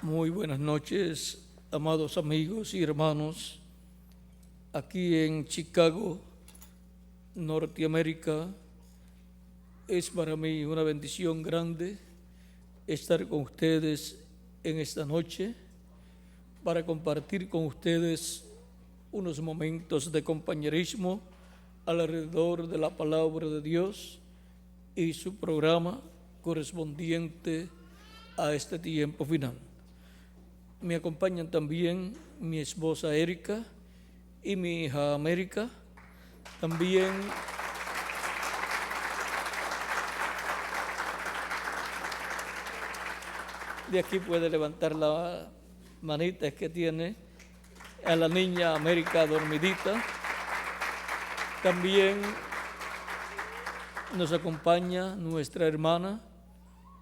Muy buenas noches, amados amigos y hermanos. Aquí en Chicago, Norteamérica, es para mí una bendición grande estar con ustedes en esta noche para compartir con ustedes unos momentos de compañerismo alrededor de la palabra de Dios y su programa correspondiente a este tiempo final. Me acompañan también mi esposa Erika y mi hija América. También de aquí puede levantar la manita que tiene a la niña América dormidita. También nos acompaña nuestra hermana,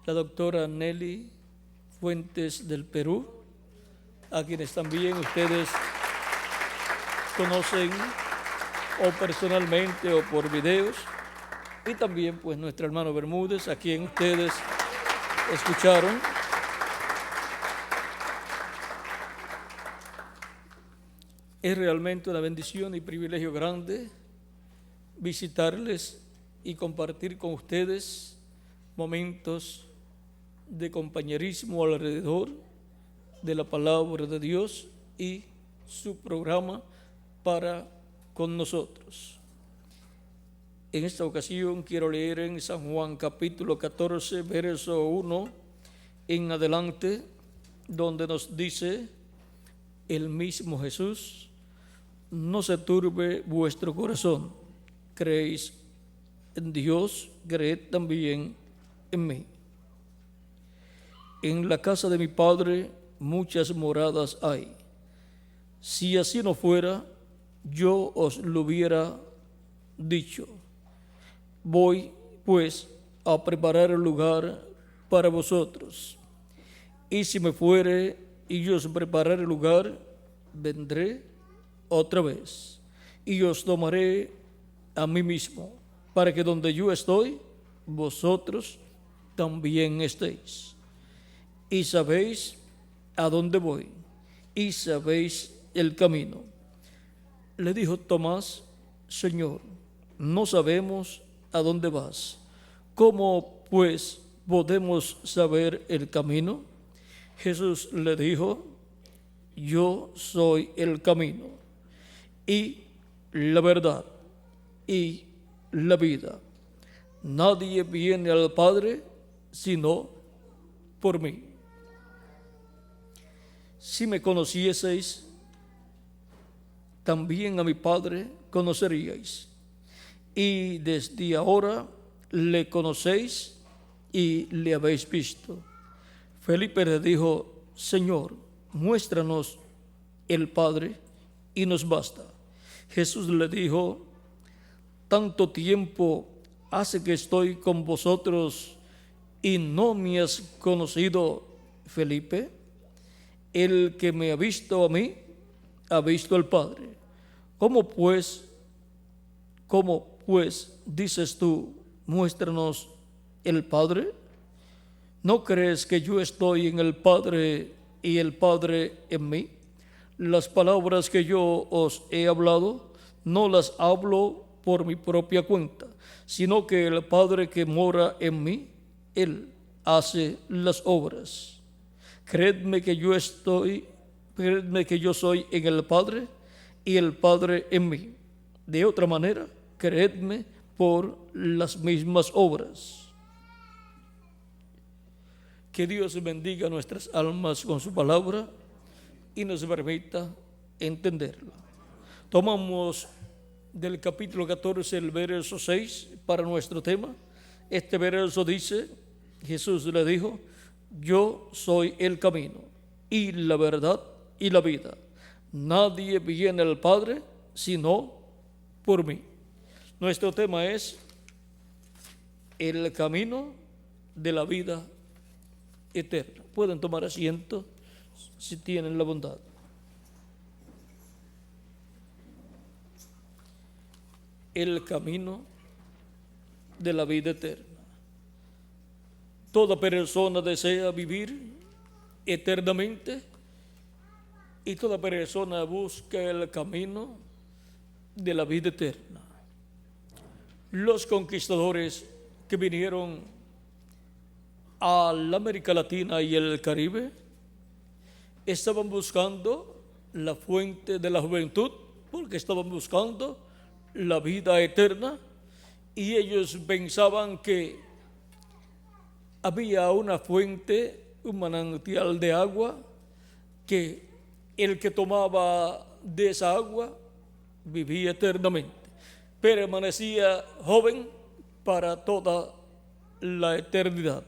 la doctora Nelly Fuentes del Perú, a quienes también ustedes conocen o personalmente o por videos, y también pues nuestro hermano Bermúdez, a quien ustedes escucharon. Es realmente una bendición y privilegio grande visitarles y compartir con ustedes momentos de compañerismo alrededor de la palabra de Dios y su programa para con nosotros. En esta ocasión quiero leer en San Juan capítulo 14, verso 1 en adelante, donde nos dice el mismo Jesús: no se turbe vuestro corazón, creéis en Dios, creed también en mí. En la casa de mi Padre muchas moradas hay. Si así no fuera, yo os lo hubiera dicho. Voy, pues, a preparar el lugar para vosotros. Y si me fuere y yo os prepararé el lugar, vendré otra vez y os tomaré a mí mismo, para que donde yo estoy, vosotros también estéis. Y sabéis a dónde voy, y sabéis el camino. Le dijo Tomás: Señor, no sabemos a dónde vas. ¿Cómo pues podemos saber el camino? Jesús le dijo: yo soy el camino y la verdad y la vida. Nadie viene al Padre sino por mí. Si me conocieseis, también a mi Padre conoceríais. Y desde ahora le conocéis y le habéis visto. Felipe le dijo: Señor, muéstranos el Padre y nos basta. Jesús le dijo: tanto tiempo hace que estoy con vosotros y no me has conocido, Felipe. El que me ha visto a mí, ha visto al Padre. ¿Cómo pues dices tú, muéstranos el Padre? ¿No crees que yo estoy en el Padre y el Padre en mí? Las palabras que yo os he hablado, no las hablo por mi propia cuenta, sino que el Padre que mora en mí, Él hace las obras. Creedme que yo soy en el Padre y el Padre en mí. De otra manera, creedme por las mismas obras. Que Dios bendiga nuestras almas con su palabra y nos permita entenderla. Tomamos del capítulo 14 el verso 6 para nuestro tema. Este verso dice: Jesús le dijo: yo soy el camino y la verdad y la vida. Nadie viene al Padre sino por mí. Nuestro tema es el camino de la vida eterna. Pueden tomar asiento si tienen la bondad. El camino de la vida eterna. Toda persona desea vivir eternamente y toda persona busca el camino de la vida eterna. Los conquistadores que vinieron a la América Latina y el Caribe estaban buscando la fuente de la juventud porque estaban buscando la vida eterna y ellos pensaban que había una fuente, un manantial de agua, que el que tomaba de esa agua vivía eternamente, permanecía joven para toda la eternidad.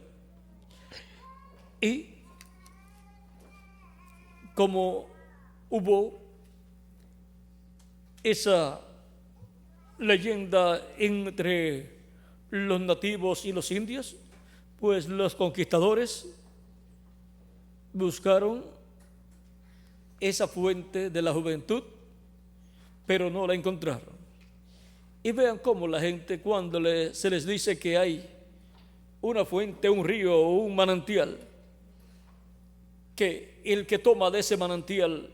Y como hubo esa leyenda entre los nativos y los indios, pues los conquistadores buscaron esa fuente de la juventud, pero no la encontraron. Y vean cómo la gente, cuando se les dice que hay una fuente, un río o un manantial, que el que toma de ese manantial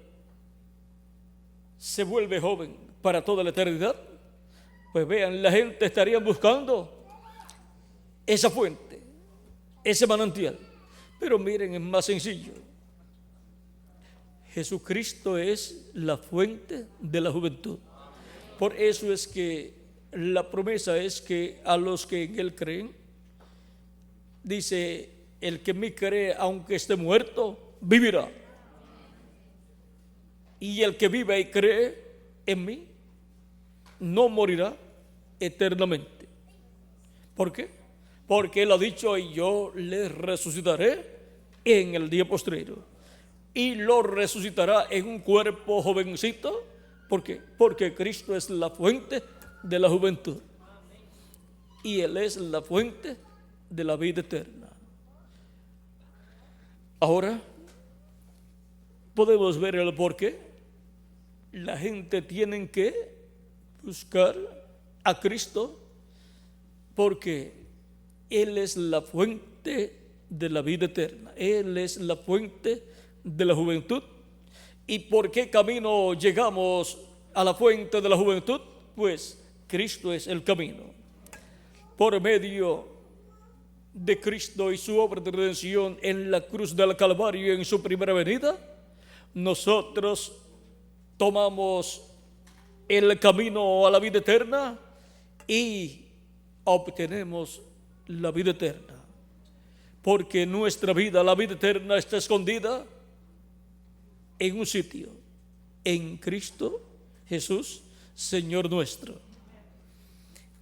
se vuelve joven para toda la eternidad, pues vean, la gente estaría buscando esa fuente, ese manantial. Pero miren, es más sencillo. Jesucristo es la fuente de la juventud. Por eso es que la promesa es que a los que en Él creen, dice, el que en mí cree, aunque esté muerto, vivirá. Y el que vive y cree en mí, no morirá eternamente. ¿Por qué? Porque Él ha dicho, y yo le resucitaré en el día postrero. Y lo resucitará en un cuerpo jovencito. ¿Por qué? Porque Cristo es la fuente de la juventud. Y Él es la fuente de la vida eterna. Ahora podemos ver el por qué la gente tiene que buscar a Cristo, porque Él es la fuente de la vida eterna. Él es la fuente de la juventud. ¿Y por qué camino llegamos a la fuente de la juventud? Pues Cristo es el camino. Por medio de Cristo y su obra de redención en la cruz del Calvario en su primera venida, nosotros tomamos el camino a la vida eterna y obtenemos la vida eterna. Porque nuestra vida, la vida eterna, está escondida en un sitio, en Cristo Jesús, Señor nuestro.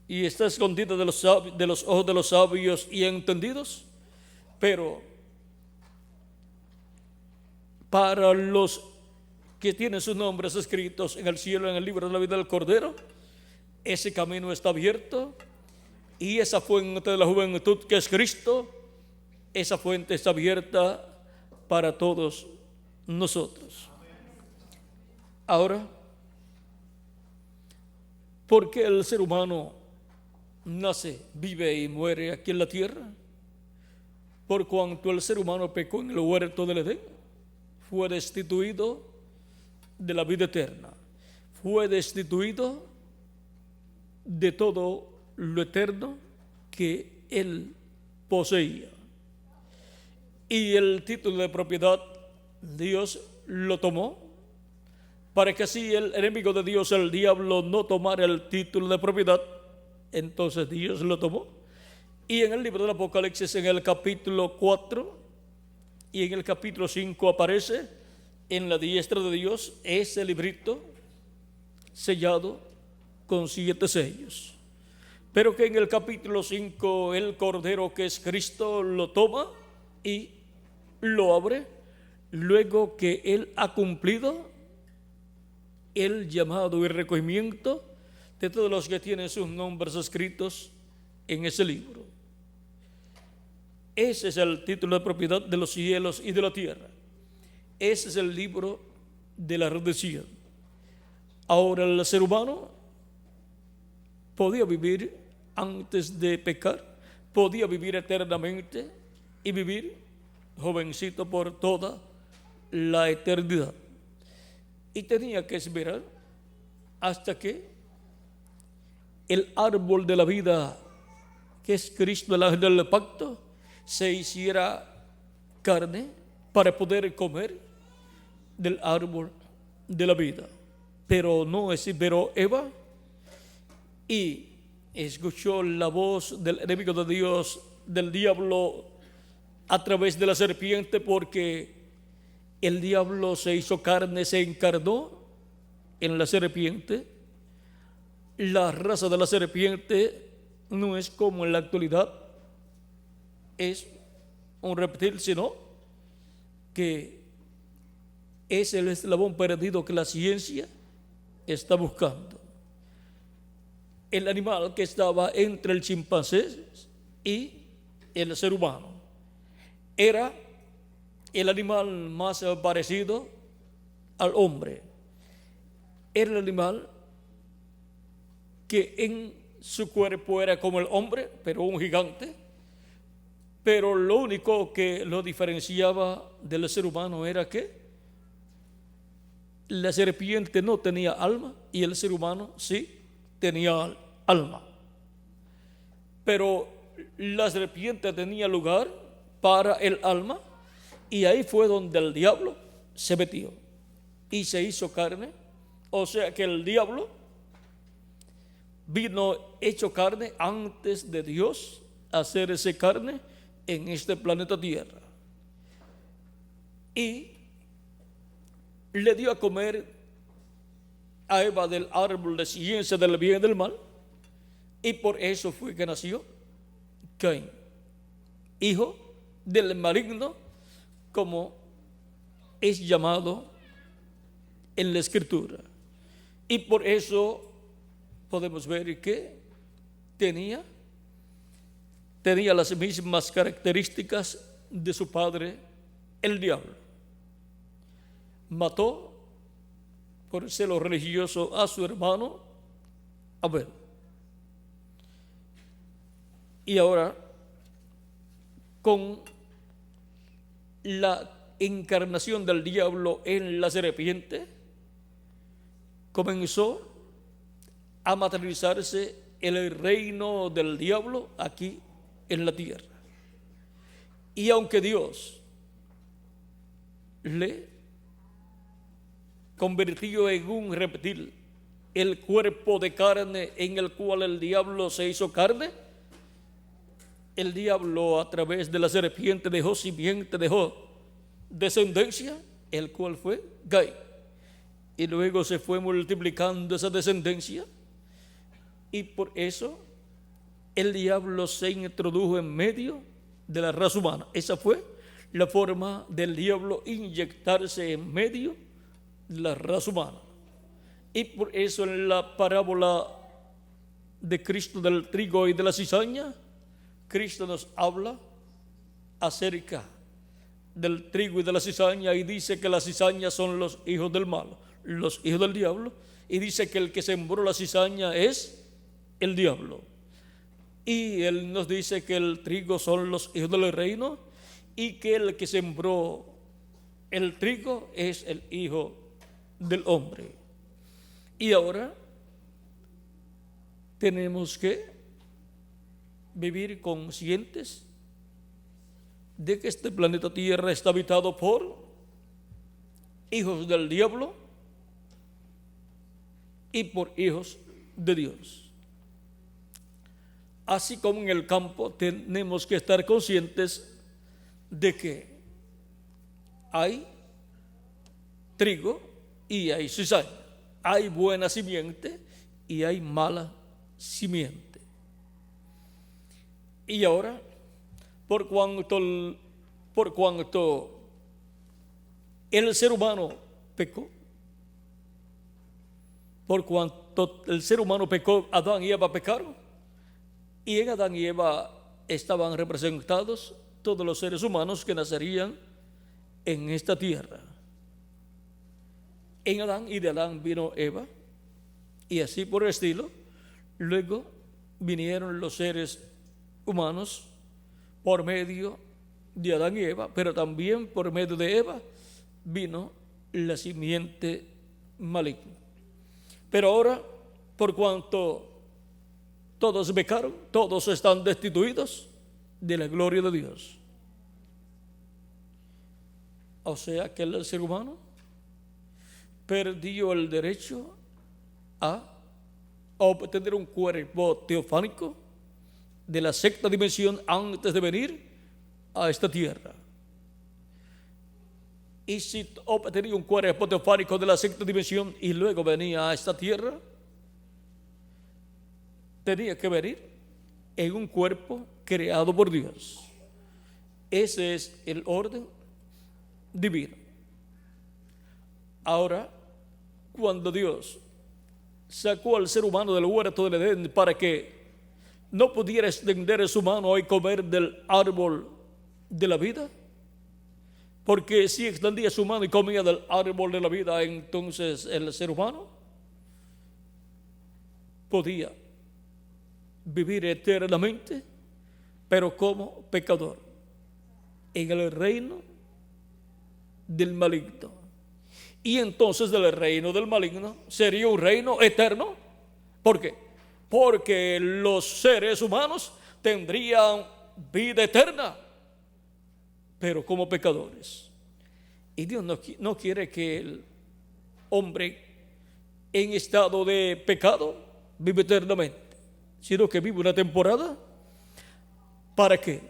Y está escondida de los ojos de los sabios y entendidos, pero para los que tienen sus nombres escritos en el cielo, en el libro de la vida del Cordero, ese camino está abierto, y esa fuente de la juventud que es Cristo, esa fuente está abierta para todos nosotros. Ahora, ¿por qué el ser humano nace, vive y muere aquí en la tierra? Por cuanto el ser humano pecó en el huerto del Edén, fue destituido de la vida eterna, fue destituido de todo lo eterno que él poseía. Y el título de propiedad Dios lo tomó, para que así el enemigo de Dios, el diablo, no tomara el título de propiedad. Entonces Dios lo tomó. Y en el libro del Apocalipsis, en el capítulo 4 y en el capítulo 5 aparece en la diestra de Dios ese librito sellado con 7 sellos. Pero que en el capítulo 5 el Cordero, que es Cristo, lo toma y lo abre, luego que Él ha cumplido el llamado y recogimiento de todos los que tienen sus nombres escritos en ese libro. Ese es el título de propiedad de los cielos y de la tierra. Ese es el libro de la redención. Ahora, el ser humano podía vivir antes de pecar, podía vivir eternamente y vivir jovencito por toda la eternidad. Y tenía que esperar hasta que el árbol de la vida, que es Cristo, el ángel del pacto, se hiciera carne para poder comer del árbol de la vida. Pero no esperó Eva y escuchó la voz del enemigo de Dios, del diablo, a través de la serpiente, porque el diablo se hizo carne, se encarnó en la serpiente. La raza de la serpiente no es como en la actualidad, es un reptil, sino que es el eslabón perdido que la ciencia está buscando. El animal que estaba entre el chimpancé y el ser humano era el animal más parecido al hombre. Era el animal que en su cuerpo era como el hombre, pero un gigante. Pero lo único que lo diferenciaba del ser humano era que la serpiente no tenía alma y el ser humano sí tenía alma. Pero la serpiente tenía lugar para el alma, y ahí fue donde el diablo se metió y se hizo carne. O sea que el diablo vino hecho carne antes de Dios hacerse carne en este planeta Tierra. Y le dio a comer a Eva del árbol de ciencia del bien y del mal, y por eso fue que nació Caín, hijo del maligno, como es llamado en la Escritura. Y por eso podemos ver que tenía las mismas características de su padre, el diablo. Mató por celo religioso a su hermano Abel. Y ahora, con la encarnación del diablo en la serpiente, comenzó a materializarse el reino del diablo aquí en la tierra. Y aunque Dios le convirtió en un reptil el cuerpo de carne en el cual el diablo se hizo carne, el diablo a través de la serpiente dejó simiente, dejó descendencia, el cual fue Caín. Y luego se fue multiplicando esa descendencia, y por eso el diablo se introdujo en medio de la raza humana. Esa fue la forma del diablo inyectarse en medio de la raza humana. Y por eso en la parábola de Cristo del trigo y de la cizaña, Cristo nos habla acerca del trigo y de la cizaña, y dice que la cizaña son los hijos del mal, los hijos del diablo, y dice que el que sembró la cizaña es el diablo. Y él nos dice que el trigo son los hijos del reino, y que el que sembró el trigo es el hijo del hombre. Y ahora tenemos que vivir conscientes de que este planeta Tierra está habitado por hijos del diablo y por hijos de Dios. Así como en el campo tenemos que estar conscientes de que hay trigo y hay cizaña, hay buena simiente y hay mala simiente. Y ahora, por cuanto el ser humano pecó, por cuanto el ser humano pecó, Adán y Eva pecaron, y en Adán y Eva estaban representados todos los seres humanos que nacerían en esta tierra. En Adán, y de Adán vino Eva, y así por el estilo. Luego vinieron los seres humanos por medio de Adán y Eva, pero también por medio de Eva vino la simiente maligna. Pero ahora, por cuanto todos pecaron, todos están destituidos de la gloria de Dios. O sea que el ser humano perdió el derecho a obtener un cuerpo teofánico de la sexta dimensión antes de venir a esta tierra. Y si obtenía un cuerpo teofánico de la sexta dimensión y luego venía a esta tierra, tenía que venir en un cuerpo creado por Dios. Ese es el orden divino. Ahora, cuando Dios sacó al ser humano del huerto del Edén para que no pudiera extender su mano y comer del árbol de la vida, porque si extendía su mano y comía del árbol de la vida, entonces el ser humano podía vivir eternamente, pero como pecador, en el reino del maligno. Y entonces del reino del maligno sería un reino eterno. ¿Por qué? Porque los seres humanos tendrían vida eterna, pero como pecadores. Y Dios no quiere que el hombre en estado de pecado viva eternamente, sino que vive una temporada para que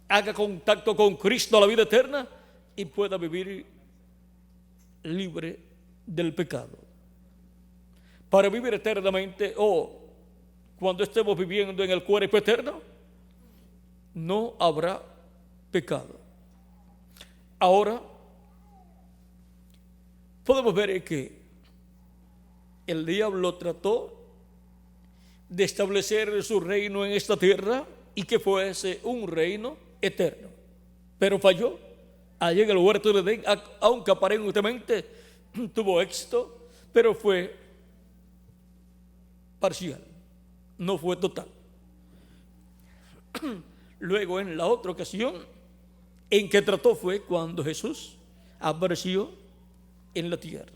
haga contacto con Cristo a la vida eterna y pueda vivir libre del pecado. Para vivir eternamente, cuando estemos viviendo en el cuerpo eterno, no habrá pecado. Ahora, podemos ver que el diablo trató de establecer su reino en esta tierra y que fuese un reino eterno, pero falló allí en el huerto de Edén, aunque aparentemente tuvo éxito, pero fue parcial, no fue total. Luego, en la otra ocasión en que trató fue cuando Jesús apareció en la tierra.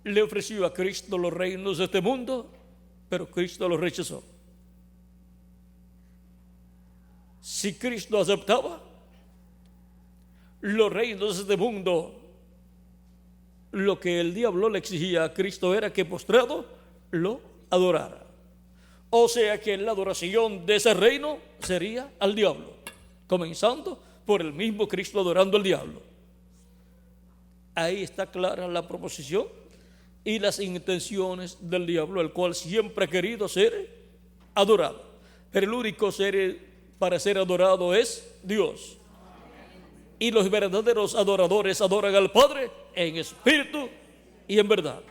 Le ofreció a Cristo los reinos de este mundo, pero Cristo los rechazó. Si Cristo aceptaba los reinos de este mundo, lo que el diablo le exigía a Cristo era que postrado lo adorara. O sea que la adoración de ese reino sería al diablo, comenzando por el mismo Cristo adorando al diablo. Ahí está clara la proposición y las intenciones del diablo, el cual siempre ha querido ser adorado. Pero el único ser para ser adorado es Dios. Y los verdaderos adoradores adoran al Padre en espíritu y en verdad.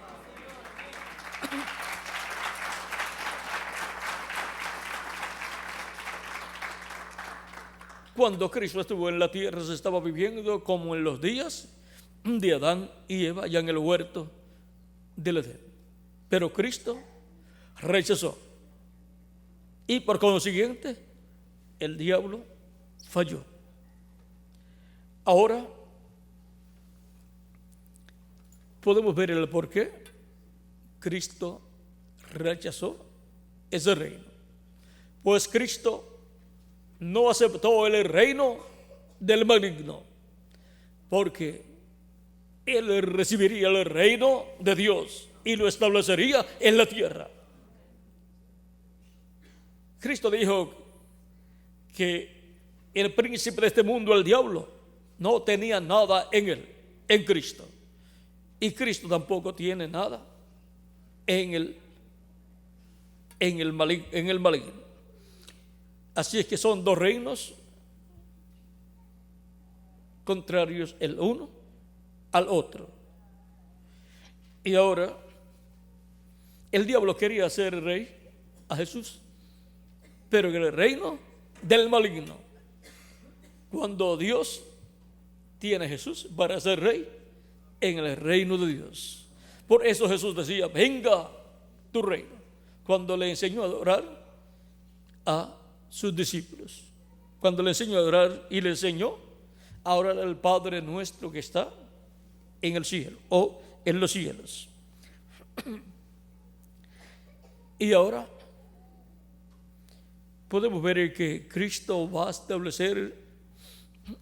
Cuando Cristo estuvo en la tierra, se estaba viviendo como en los días de Adán y Eva, ya en el huerto del Edén. Pero Cristo rechazó. Y por consiguiente, el diablo falló. Ahora podemos ver el por qué Cristo rechazó ese reino. Pues Cristo no aceptó el reino del maligno, porque Él recibiría el reino de Dios y lo establecería en la tierra. Cristo dijo que el príncipe de este mundo, el diablo, no tenía nada en él, en Cristo. Y Cristo tampoco tiene nada en el maligno. Así es que son dos reinos contrarios el uno al otro. Y ahora, el diablo quería hacer rey a Jesús, pero en el reino del maligno. Cuando Dios tiene a Jesús para ser rey en el reino de Dios. Por eso Jesús decía: venga tu reino, cuando le enseñó a adorar a sus discípulos. Cuando le enseñó a orar y le enseñó a orar al Padre nuestro que está en el cielo o en los cielos. Y ahora podemos ver que Cristo va a establecer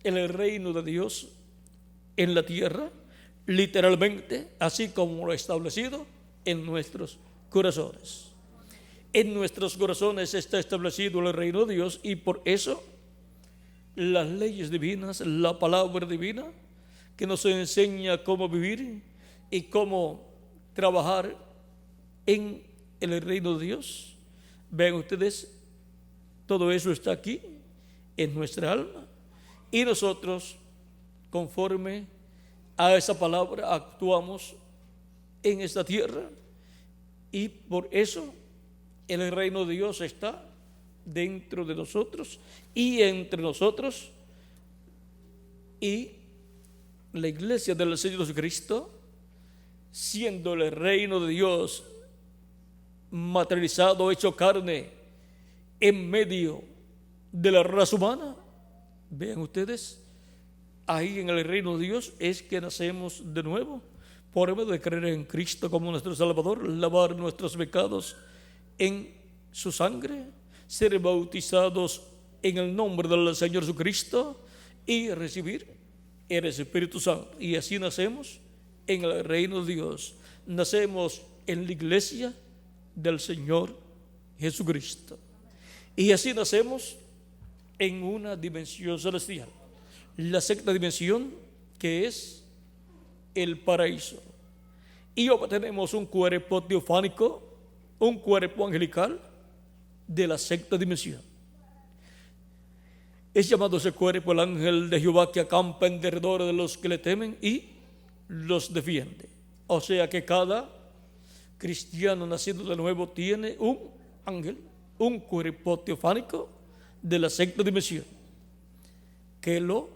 el reino de Dios en la tierra, literalmente, así como lo ha establecido en nuestros corazones. En nuestros corazones está establecido el reino de Dios, y por eso las leyes divinas, la palabra divina que nos enseña cómo vivir y cómo trabajar en el reino de Dios. Vean ustedes, todo eso está aquí en nuestra alma, y nosotros, conforme a esa palabra, actuamos en esta tierra, y por eso el reino de Dios está dentro de nosotros y entre nosotros. Y la iglesia del Señor Jesucristo, siendo el reino de Dios materializado, hecho carne en medio de la raza humana, vean ustedes, ahí en el reino de Dios es que nacemos de nuevo, por medio de creer en Cristo como nuestro Salvador, lavar nuestros pecados en su sangre, ser bautizados en el nombre del Señor Jesucristo y recibir el Espíritu Santo. Y así nacemos en el reino de Dios, nacemos en la iglesia del Señor Jesucristo, y así nacemos en una dimensión celestial, la sexta dimensión, que es el paraíso, y obtenemos un cuerpo teofánico, un cuerpo angelical de la sexta dimensión. Es llamado ese cuerpo el ángel de Jehová, que acampa en derredor de los que le temen y los defiende. O sea que cada cristiano nacido de nuevo tiene un ángel, un cuerpo teofánico de la sexta dimensión, que lo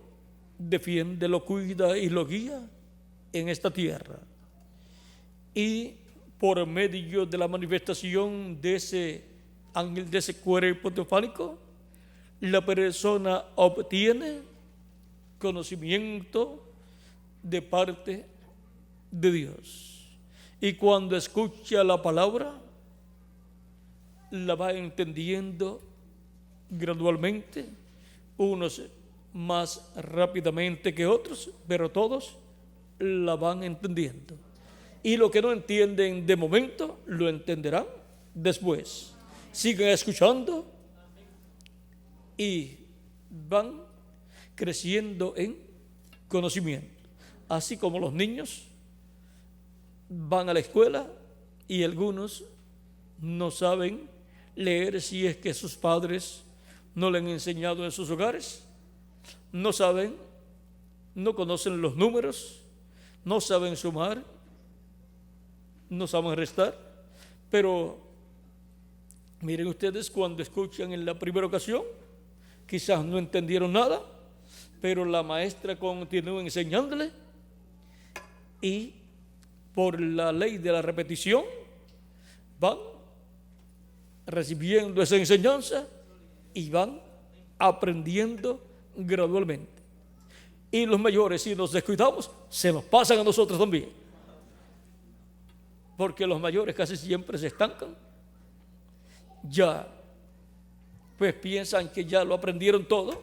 defiende, lo cuida y lo guía en esta tierra. Y por medio de la manifestación de ese ángel, de ese cuerpo teofánico, la persona obtiene conocimiento de parte de Dios. Y cuando escucha la palabra, la va entendiendo gradualmente, unos más rápidamente que otros, pero todos la van entendiendo. Y lo que no entienden de momento, lo entenderán después. Siguen escuchando y van creciendo en conocimiento. Así como los niños van a la escuela y algunos no saben leer si es que sus padres no le han enseñado en sus hogares, no saben, no conocen los números, no saben sumar, no saben restar. Pero miren ustedes, cuando escuchan en la primera ocasión, quizás no entendieron nada, pero la maestra continúa enseñándole, y por la ley de la repetición van recibiendo esa enseñanza y van aprendiendo gradualmente. Y los mayores, si nos descuidamos, se nos pasan a nosotros también, porque los mayores casi siempre se estancan, ya pues piensan que ya lo aprendieron todo,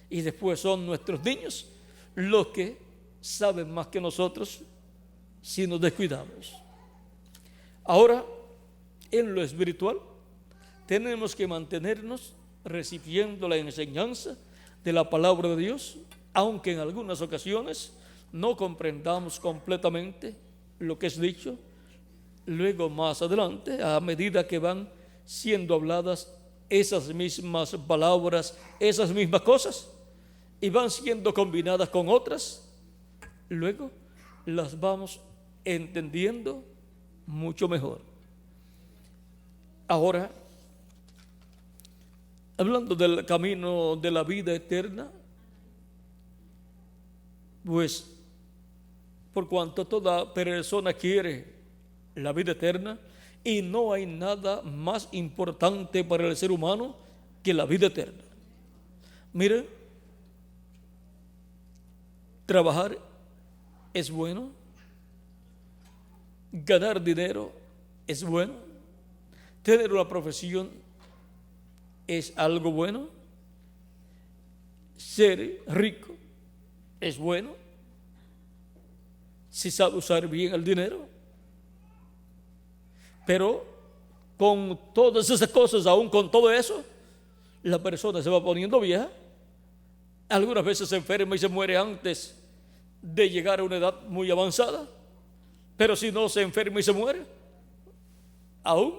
y después son nuestros niños los que saben más que nosotros si nos descuidamos. Ahora, en lo espiritual, tenemos que mantenernos recibiendo la enseñanza de la palabra de Dios, aunque en algunas ocasiones no comprendamos completamente lo que es dicho. Luego, más adelante, a medida que van siendo habladas esas mismas palabras, esas mismas cosas, y van siendo combinadas con otras, luego las vamos entendiendo mucho mejor. Ahora, hablando del camino de la vida eterna, pues por cuanto toda persona quiere la vida eterna, y no hay nada más importante para el ser humano que la vida eterna. Mire, trabajar es bueno, ganar dinero es bueno, tener una profesión es algo bueno, ser rico es bueno, si sabe usar bien el dinero. Pero con todas esas cosas, aún con todo eso, la persona se va poniendo vieja. Algunas veces se enferma y se muere antes de llegar a una edad muy avanzada. Pero si no se enferma y se muere, aún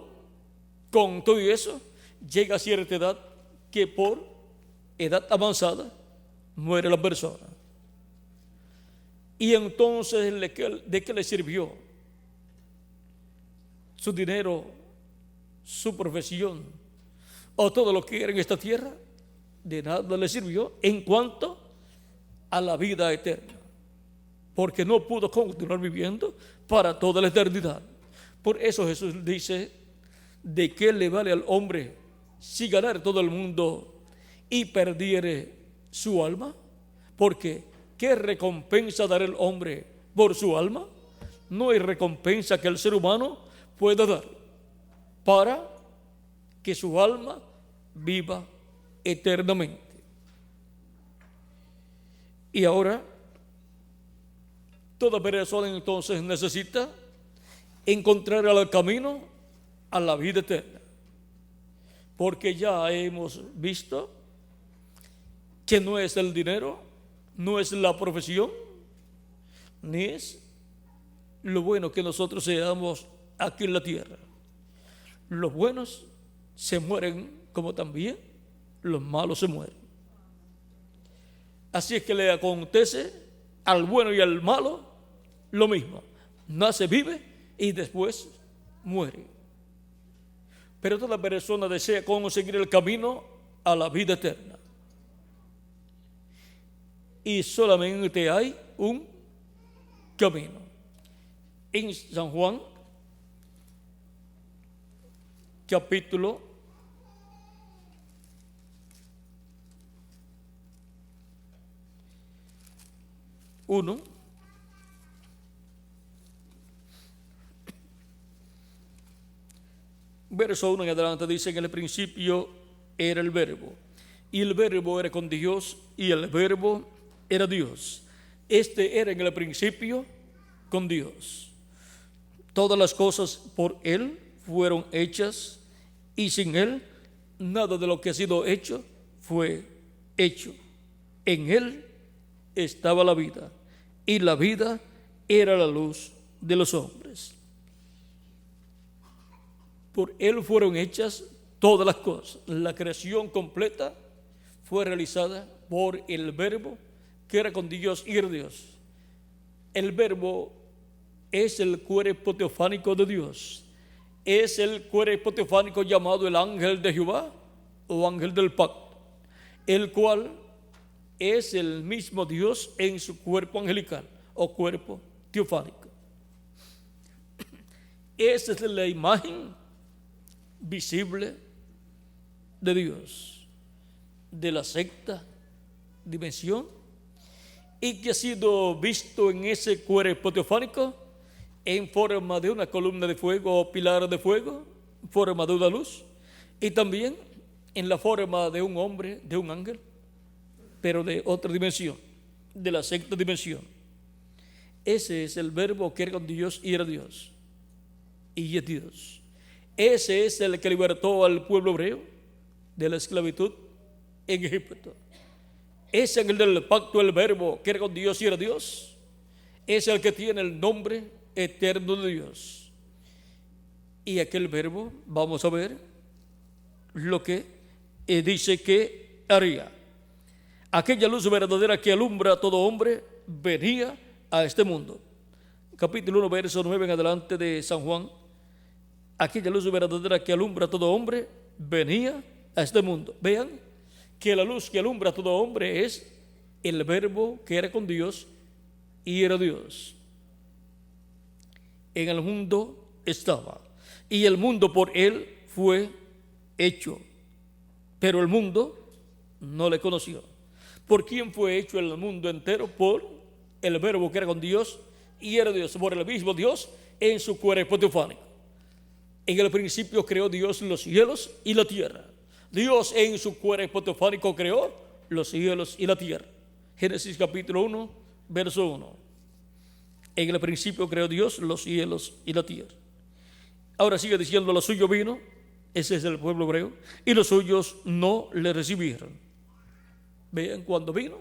con todo eso, llega a cierta edad que por edad avanzada muere la persona. Y entonces, ¿de qué le sirvió su dinero, su profesión o todo lo que era en esta tierra? De nada le sirvió en cuanto a la vida eterna, porque no pudo continuar viviendo para toda la eternidad. Por eso Jesús dice: ¿de qué le vale al hombre si ganar todo el mundo y perdiere su alma? Porque ¿qué recompensa dará el hombre por su alma? No hay recompensa que el ser humano pueda dar para que su alma viva eternamente. Y ahora, toda persona entonces necesita encontrar el camino a la vida eterna, porque ya hemos visto que no es el dinero, no es la profesión, ni es lo bueno que nosotros seamos aquí en la tierra. Los buenos se mueren, como también los malos se mueren. Así es que le acontece al bueno y al malo lo mismo: nace, vive y después muere. Pero toda persona desea conseguir el camino a la vida eterna, y solamente hay un camino. En San Juan, capítulo 1, verso 1 en adelante, dice: en el principio era el Verbo, y el Verbo era con Dios, y el Verbo era Dios. Este era en el principio con Dios. Todas las cosas por Él fueron hechas, y sin Él nada de lo que ha sido hecho fue hecho. En Él estaba la vida, y la vida era la luz de los hombres. Por Él fueron hechas todas las cosas. La creación completa fue realizada por el Verbo, que era con Dios y era Dios. El Verbo es el cuerpo teofánico de Dios. Es el cuerpo teofánico llamado el ángel de Jehová o ángel del pacto, el cual es el mismo Dios en su cuerpo angelical o cuerpo teofánico. Esa es la imagen visible de Dios, de la sexta dimensión, y que ha sido visto en ese cuerpo teofánico en forma de una columna de fuego o pilar de fuego, en forma de una luz, y también en la forma de un hombre, de un ángel, pero de otra dimensión, de la sexta dimensión. Ese es el Verbo que era con Dios y era Dios, y es Dios. Ese es el que libertó al pueblo hebreo de la esclavitud en Egipto. Ese es el del pacto, el Verbo que era con Dios y era Dios. Es el que tiene el nombre eterno de Dios. Y aquel Verbo, vamos a ver lo que dice que haría. Aquella luz verdadera que alumbra a todo hombre venía a este mundo. Capítulo 1, verso 9 en adelante de San Juan. Aquella luz verdadera que alumbra a todo hombre venía a este mundo. Vean que la luz que alumbra a todo hombre es el Verbo que era con Dios y era Dios. En el mundo estaba, y el mundo por Él fue hecho, pero el mundo no le conoció. ¿Por quién fue hecho el mundo entero? Por el Verbo que era con Dios y era Dios, por el mismo Dios en su cuerpo teofánico. En el principio creó Dios los cielos y la tierra. Dios en su cuerpo teofánico creó los cielos y la tierra. Génesis capítulo 1, verso 1. En el principio creó Dios los cielos y la tierra. Ahora sigue diciendo, lo suyo vino, ese es el pueblo hebreo, y los suyos no le recibieron. Vean, cuando vino,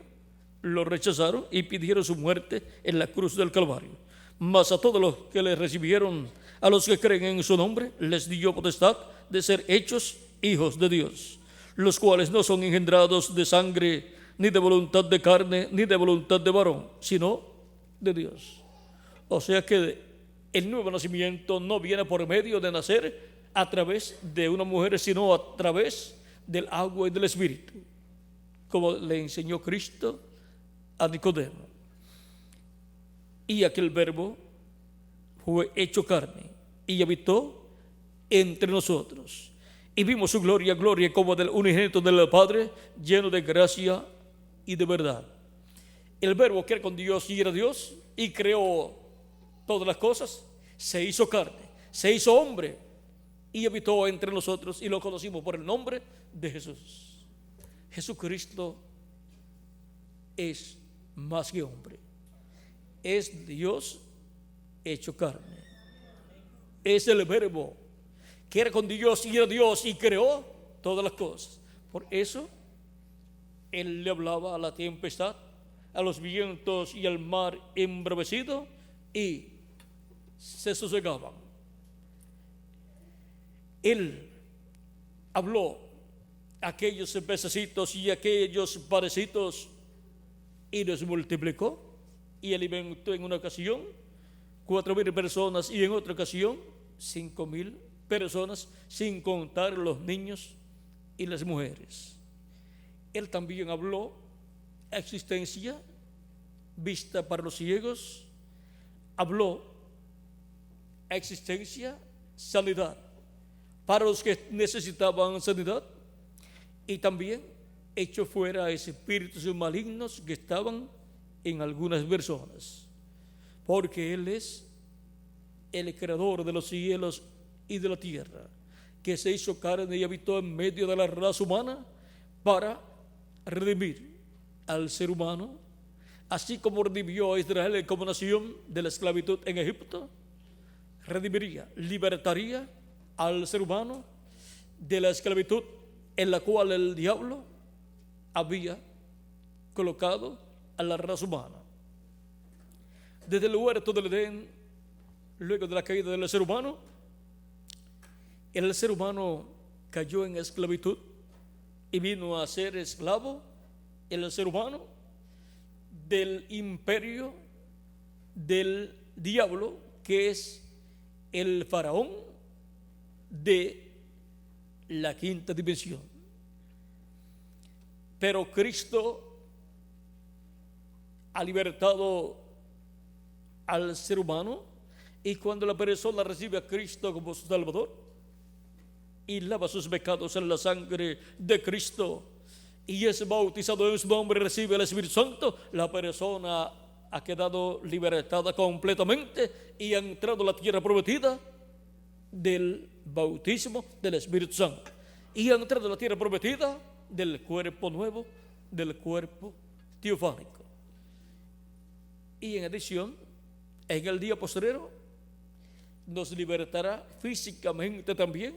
lo rechazaron y pidieron su muerte en la cruz del Calvario. Mas a todos los que le recibieron, a los que creen en su nombre, les dio potestad de ser hechos hijos de Dios, los cuales no son engendrados de sangre, ni de voluntad de carne, ni de voluntad de varón, sino de Dios. O sea que el nuevo nacimiento no viene por medio de nacer a través de una mujer, sino a través del agua y del Espíritu, como le enseñó Cristo a Nicodemo. Y aquel Verbo fue hecho carne y habitó entre nosotros. Y vimos su gloria, gloria como del unigénito del Padre, lleno de gracia y de verdad. El Verbo que era con Dios y era Dios y creó todas las cosas, se hizo carne, se hizo hombre y habitó entre nosotros, y lo conocimos por el nombre de Jesús. Jesucristo es más que hombre, es Dios hecho carne, es el Verbo que era con Dios y era Dios y creó todas las cosas. Por eso Él le hablaba a la tempestad, a los vientos y al mar embravecido, y se sosegaban. Él habló a aquellos pececitos y aquellos panecitos y los multiplicó y alimentó en una ocasión 4,000 personas y en otra ocasión 5,000 personas, sin contar los niños y las mujeres. Él también habló existencia, vista para los ciegos, habló existencia, sanidad para los que necesitaban sanidad, y también echó fuera espíritus malignos que estaban en algunas personas, porque Él es el creador de los cielos y de la tierra, que se hizo carne y habitó en medio de la raza humana para redimir al ser humano, así como redimió a Israel como nación de la esclavitud en Egipto. Redimiría, libertaría al ser humano de la esclavitud en la cual el diablo había colocado a la raza humana. Desde el huerto del Edén, luego de la caída del ser humano, el ser humano cayó en esclavitud y vino a ser esclavo, el ser humano, del imperio del diablo, que es el faraón de la quinta dimensión. Pero Cristo ha libertado al ser humano, y cuando la persona recibe a Cristo como su Salvador y lava sus pecados en la sangre de Cristo y es bautizado en su nombre y recibe el Espíritu Santo, la persona ha quedado libertada completamente y ha entrado a la tierra prometida del bautismo del Espíritu Santo, y ha entrado a la tierra prometida del cuerpo nuevo, del cuerpo teofánico. Y en adición, en el día postrero nos libertará físicamente también,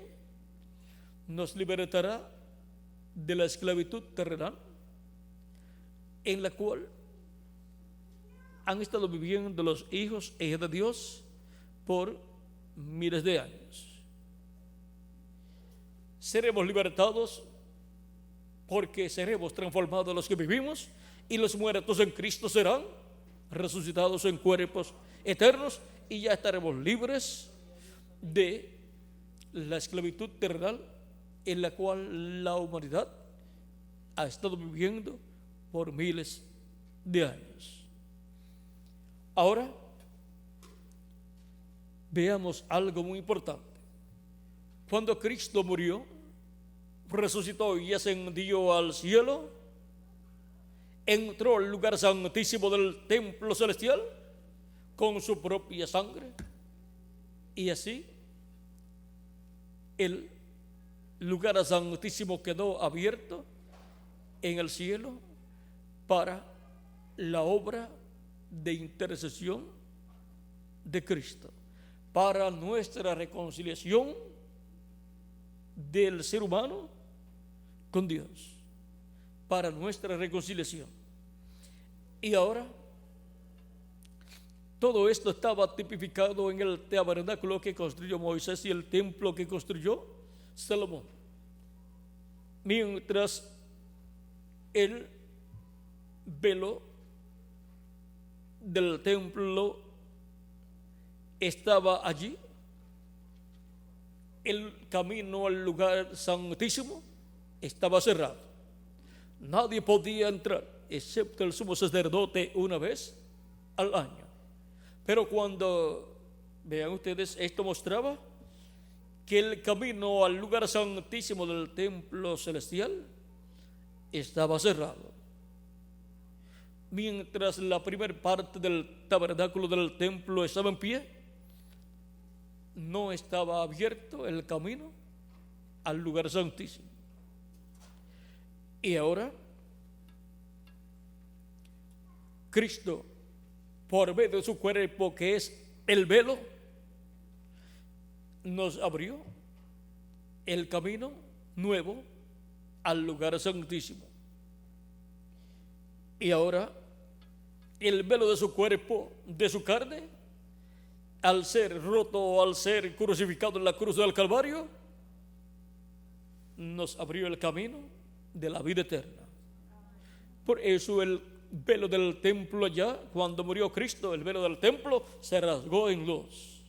nos libertará de la esclavitud terrenal en la cual han estado viviendo los hijos e hijas de Dios por miles de años. Seremos libertados porque seremos transformados los que vivimos, y los muertos en Cristo serán resucitados en cuerpos eternos, y ya estaremos libres de la esclavitud terrenal en la cual la humanidad ha estado viviendo por miles de años. Ahora veamos algo muy importante. Cuando Cristo murió, resucitó y ascendió al cielo, entró al lugar santísimo del templo celestial con su propia sangre, y así el lugar santísimo quedó abierto en el cielo para la obra de intercesión de Cristo, para nuestra reconciliación del ser humano con Dios, para nuestra reconciliación. Y ahora todo esto estaba tipificado en el tabernáculo que construyó Moisés y el templo que construyó Salomón. Mientras el velo del templo estaba allí, el camino al lugar santísimo estaba cerrado. Nadie podía entrar, excepto el sumo sacerdote una vez al año. Pero cuando, vean ustedes, esto mostraba que el camino al lugar santísimo del templo celestial estaba cerrado. Mientras la primera parte del tabernáculo del templo estaba en pie, no estaba abierto el camino al lugar santísimo. Y ahora Cristo, por medio de su cuerpo, que es el velo, nos abrió el camino nuevo al lugar santísimo. Y ahora el velo de su cuerpo, de su carne, al ser roto o al ser crucificado en la cruz del Calvario, nos abrió el camino de la vida eterna. Por eso el velo del templo allá, cuando murió Cristo, el velo del templo se rasgó en dos.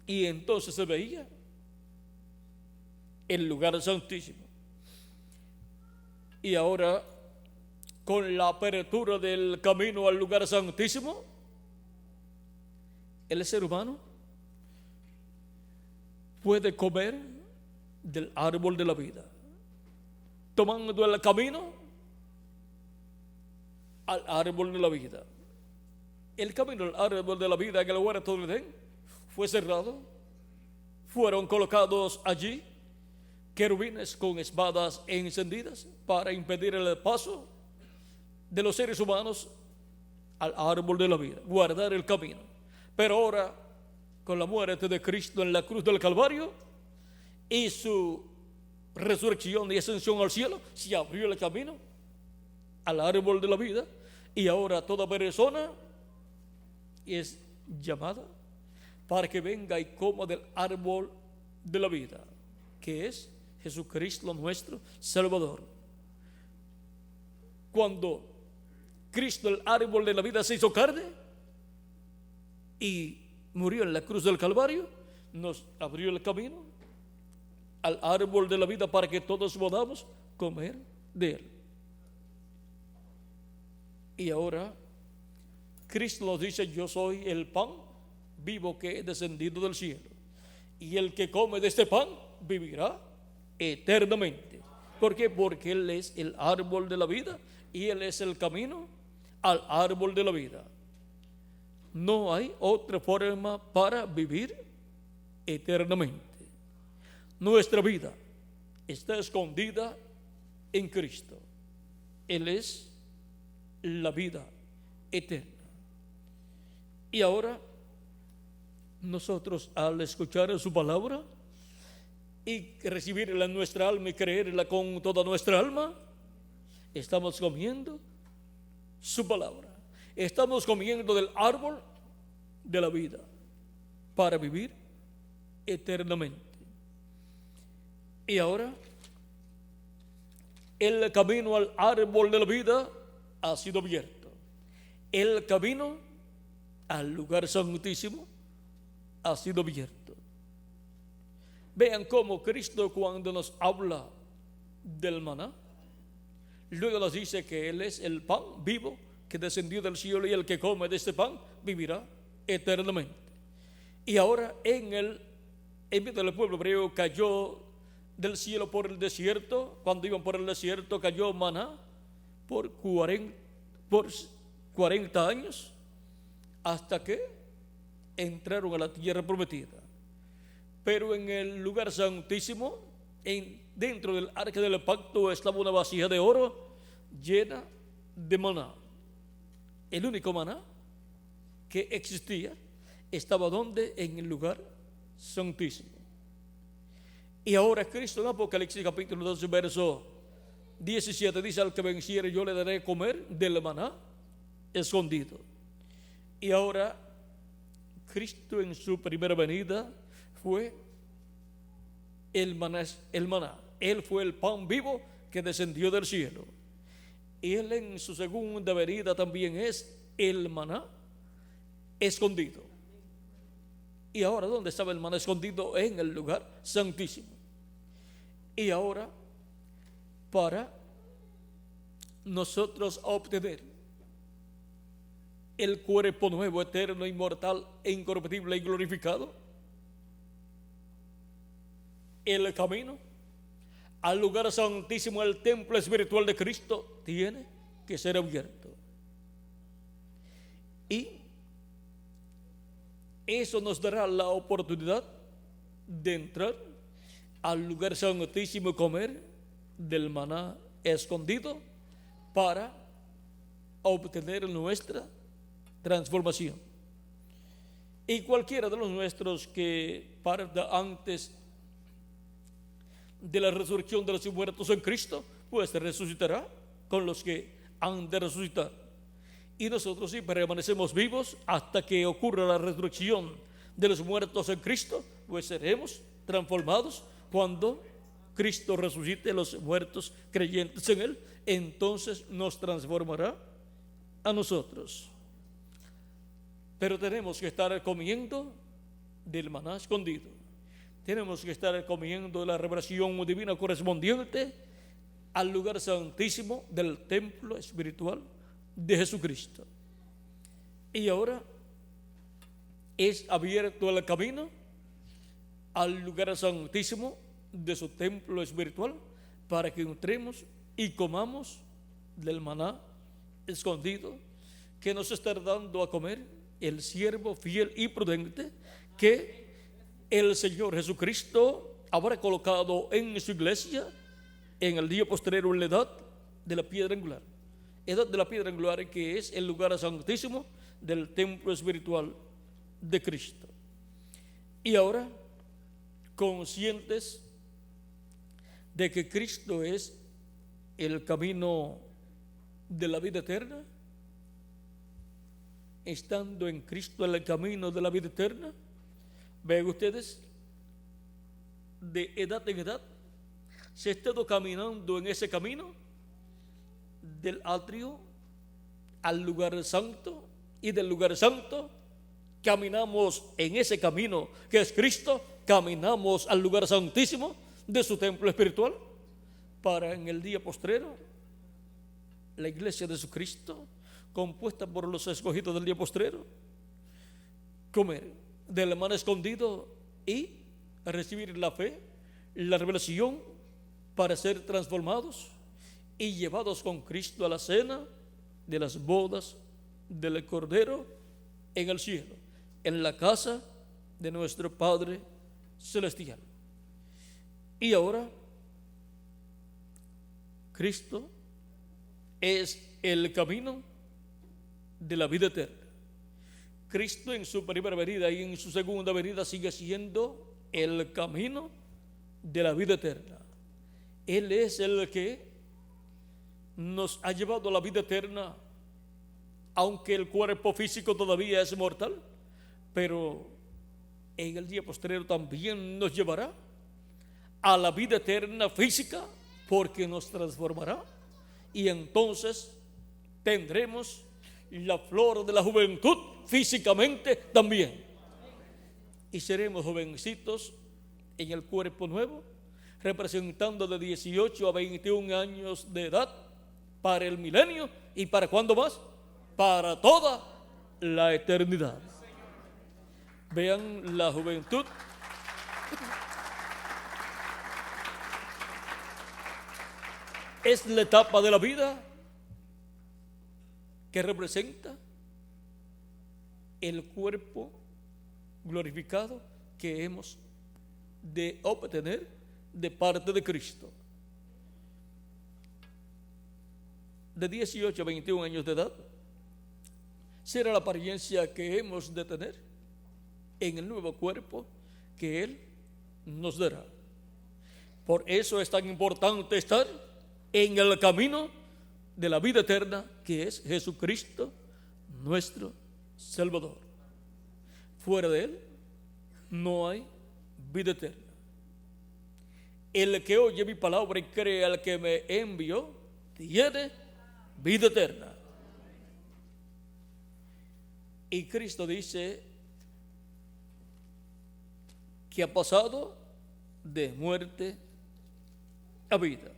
Y entonces se veía el lugar santísimo. Y ahora, con la apertura del camino al lugar santísimo, el ser humano puede comer del árbol de la vida, tomando el camino al árbol de la vida. El camino al árbol de la vida en el huerto del Edén fue cerrado. Fueron colocados allí querubines con espadas encendidas para impedir el paso de los seres humanos al árbol de la vida, guardar el camino. Pero ahora, con la muerte de Cristo en la cruz del Calvario y su resurrección y ascensión al cielo, se abrió el camino al árbol de la vida, y ahora toda persona es llamada para que venga y coma del árbol de la vida, que es Jesucristo nuestro Salvador. Cuando Cristo, el árbol de la vida, se hizo carne y murió en la cruz del Calvario, nos abrió el camino al árbol de la vida para que todos podamos comer de él. Y ahora Cristo nos dice: yo soy el pan vivo que he descendido del cielo, y el que come de este pan vivirá eternamente. ¿Por qué? Porque Él es el árbol de la vida y Él es el camino al árbol de la vida. No hay otra forma para vivir eternamente. Nuestra vida está escondida en Cristo. Él es la vida eterna. Y ahora nosotros, al escuchar su palabra y recibirla en nuestra alma y creerla con toda nuestra alma, estamos comiendo su palabra. Estamos comiendo del árbol de la vida para vivir eternamente. Y ahora el camino al árbol de la vida ha sido abierto. El camino al lugar santísimo ha sido abierto. Vean cómo Cristo, cuando nos habla del maná, luego nos dice que Él es el pan vivo que descendió del cielo, y el que come de este pan vivirá eternamente. Y ahora en medio del pueblo hebreo cayó del cielo por el desierto. Cuando iban por el desierto cayó maná por 40 años hasta que entraron a la tierra prometida. Pero en el lugar santísimo, dentro del arca del pacto, estaba una vasija de oro llena de maná. El único maná que existía estaba donde, en el lugar santísimo. Y ahora Cristo en Apocalipsis capítulo 12 verso 17 dice: al que venciere yo le daré comer del maná escondido. Y ahora Cristo en su primera venida fue el maná. Él fue el pan vivo que descendió del cielo. Y Él en su segunda venida también es el maná escondido. Y ahora, ¿dónde estaba el maná escondido? En el lugar santísimo. Y ahora, para nosotros obtener el cuerpo nuevo, eterno, inmortal, e incorruptible y glorificado, el camino al lugar santísimo, el templo espiritual de Cristo, tiene que ser abierto. Y eso nos dará la oportunidad de entrar al lugar santísimo y comer del maná escondido para obtener nuestra transformación. Y cualquiera de los nuestros que parta antes de la resurrección de los muertos en Cristo, pues resucitará con los que han de resucitar. Y nosotros, si permanecemos vivos hasta que ocurra la resurrección de los muertos en Cristo, pues seremos transformados cuando Cristo resucite los muertos creyentes en Él. Entonces nos transformará a nosotros. Pero tenemos que estar comiendo del maná escondido. Tenemos que estar comiendo la revelación divina correspondiente al lugar santísimo del templo espiritual de Jesucristo. Y ahora es abierto el camino al lugar santísimo de su templo espiritual para que entremos y comamos del maná escondido que nos está dando a comer el siervo fiel y prudente que el Señor Jesucristo habrá colocado en su iglesia en el día postrero, en la edad de la piedra angular. Edad de la piedra angular, que es el lugar santísimo del templo espiritual de Cristo. Y ahora, conscientes de que Cristo es el camino de la vida eterna, estando en Cristo en el camino de la vida eterna, vean ustedes, de edad en edad, se ha estado caminando en ese camino del atrio al lugar santo, y del lugar santo caminamos en ese camino que es Cristo, caminamos al lugar santísimo de su templo espiritual, para en el día postrero la iglesia de Jesucristo, compuesta por los escogidos del día postrero, comer del maná escondido y recibir la fe, la revelación, para ser transformados y llevados con Cristo a la cena de las bodas del Cordero en el cielo, en la casa de nuestro Padre Celestial. Y ahora Cristo es el camino de la vida eterna. Cristo en su primera venida y en su segunda venida sigue siendo el camino de la vida eterna. Él es el que nos ha llevado a la vida eterna, aunque el cuerpo físico todavía es mortal, pero en el día postrero también nos llevará a la vida eterna física, porque nos transformará, y entonces tendremos la flor de la juventud físicamente también, y seremos jovencitos en el cuerpo nuevo, representando de 18 a 21 años de edad para el milenio. ¿Y para cuándo más? Para toda la eternidad. Vean la juventud Es la etapa de la vida que representa el cuerpo glorificado que hemos de obtener de parte de Cristo. De 18 a 21 años de edad será la apariencia que hemos de tener en el nuevo cuerpo que Él nos dará. Por eso es tan importante estar en el camino de la vida eterna, que es Jesucristo, nuestro Salvador. Fuera de Él no hay vida eterna. El que oye mi palabra y cree al que me envió, tiene vida eterna. Y Cristo dice que ha pasado de muerte a vida.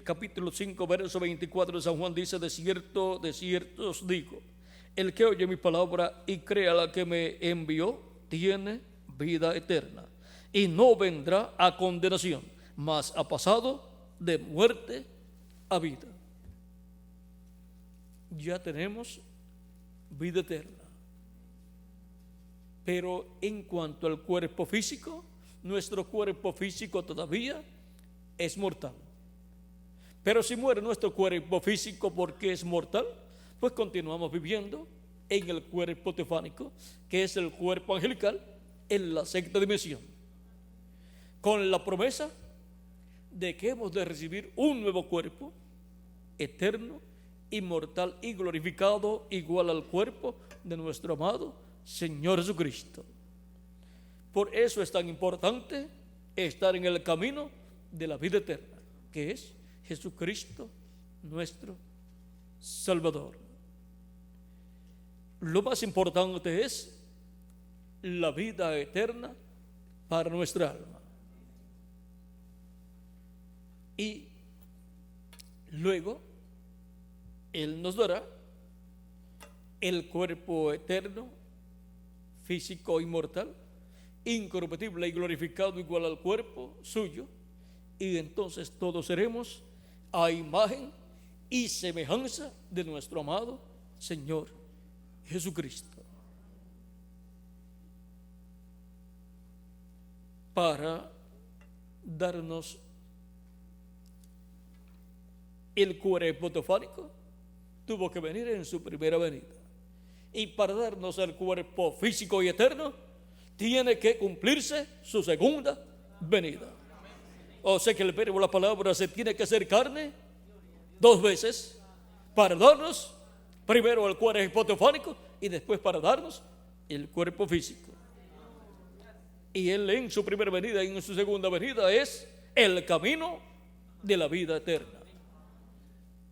Capítulo 5, verso 24 de San Juan dice: de cierto os digo, el que oye mi palabra y cree a la que me envió, tiene vida eterna, y no vendrá a condenación, mas ha pasado de muerte a vida. Ya tenemos vida eterna. Pero en cuanto al cuerpo físico, nuestro cuerpo físico todavía es mortal. Pero si muere nuestro cuerpo físico porque es mortal, pues continuamos viviendo en el cuerpo teofánico, que es el cuerpo angelical, en la sexta dimensión, con la promesa de que hemos de recibir un nuevo cuerpo eterno, inmortal y glorificado, igual al cuerpo de nuestro amado Señor Jesucristo. Por eso es tan importante estar en el camino de la vida eterna, que es Jesucristo, nuestro Salvador. Lo más importante es la vida eterna para nuestra alma. Y luego Él nos dará el cuerpo eterno, físico, inmortal, incorruptible y glorificado, igual al cuerpo suyo, y entonces todos seremos a imagen y semejanza de nuestro amado Señor Jesucristo. Para darnos el cuerpo teofánico, tuvo que venir en su primera venida. Y para darnos el cuerpo físico y eterno, tiene que cumplirse su segunda venida. O sea que el verbo, la palabra, se tiene que hacer carne dos veces para darnos primero el cuerpo teofánico y después para darnos el cuerpo físico. Y Él en su primera venida y en su segunda venida es el camino de la vida eterna.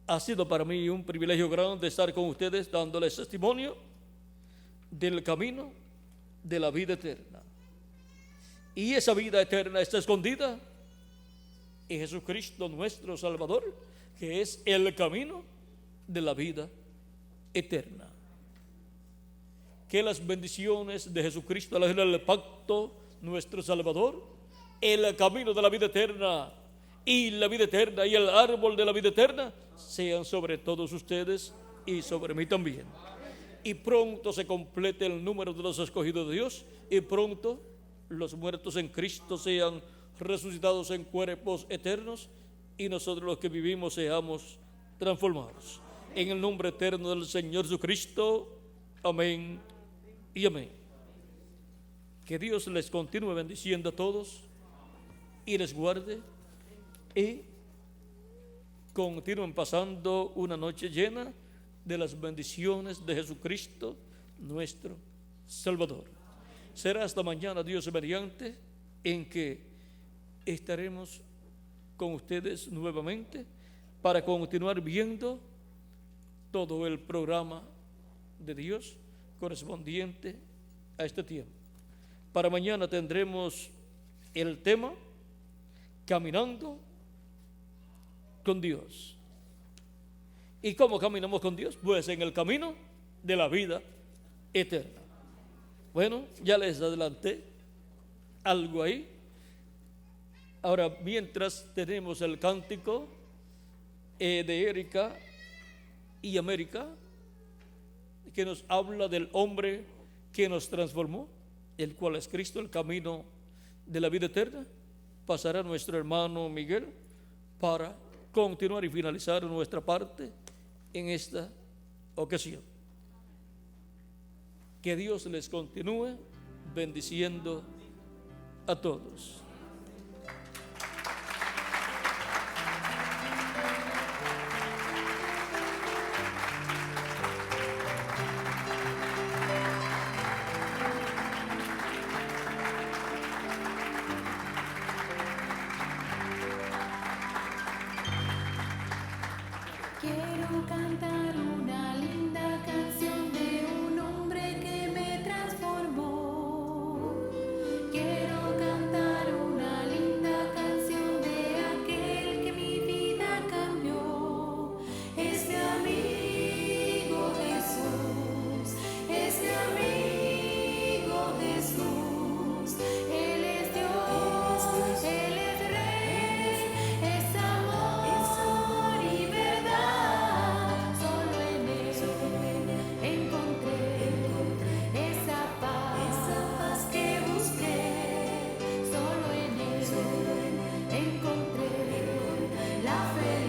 Ha sido para mí un privilegio grande estar con ustedes dándoles testimonio del camino de la vida eterna. Y esa vida eterna está escondida en Jesucristo nuestro Salvador, que es el camino de la vida eterna. Que las bendiciones de Jesucristo, la del pacto, nuestro Salvador, el camino de la vida eterna y la vida eterna y el árbol de la vida eterna sean sobre todos ustedes y sobre mí también. Y pronto se complete el número de los escogidos de Dios, y pronto los muertos en Cristo sean resucitados en cuerpos eternos, y nosotros los que vivimos seamos transformados. En el nombre eterno del Señor Jesucristo. Amén y amén. Que Dios les continúe bendiciendo a todos y les guarde, y continúen pasando una noche llena de las bendiciones de Jesucristo, nuestro Salvador. Será hasta mañana, Dios mediante, en que estaremos con ustedes nuevamente para continuar viendo todo el programa de Dios correspondiente a este tiempo. Para mañana tendremos el tema Caminando con Dios. ¿Y cómo caminamos con Dios? Pues en el camino de la vida eterna. Bueno, ya les adelanté algo ahí. Ahora, mientras tenemos el cántico de Erika y América, que nos habla del hombre que nos transformó, el cual es Cristo, el camino de la vida eterna, pasará nuestro hermano Miguel para continuar y finalizar nuestra parte en esta ocasión. Que Dios les continúe bendiciendo a todos. Quiero cantar una linda canción de un hombre que me transformó. Quiero cantar una linda canción de aquel que mi vida cambió. Es mi amigo Jesús, es mi amigo Jesús. Él es Dios, Él es Rey, es amor y verdad. Solo en Él encontré esa paz que busqué. Solo en Él encontré la felicidad.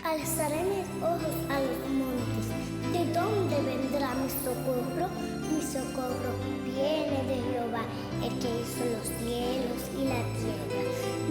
Alzaré mis ojos a los montes. ¿De dónde vendrá mi socorro? Mi socorro viene de Jehová, el que hizo los cielos y la tierra.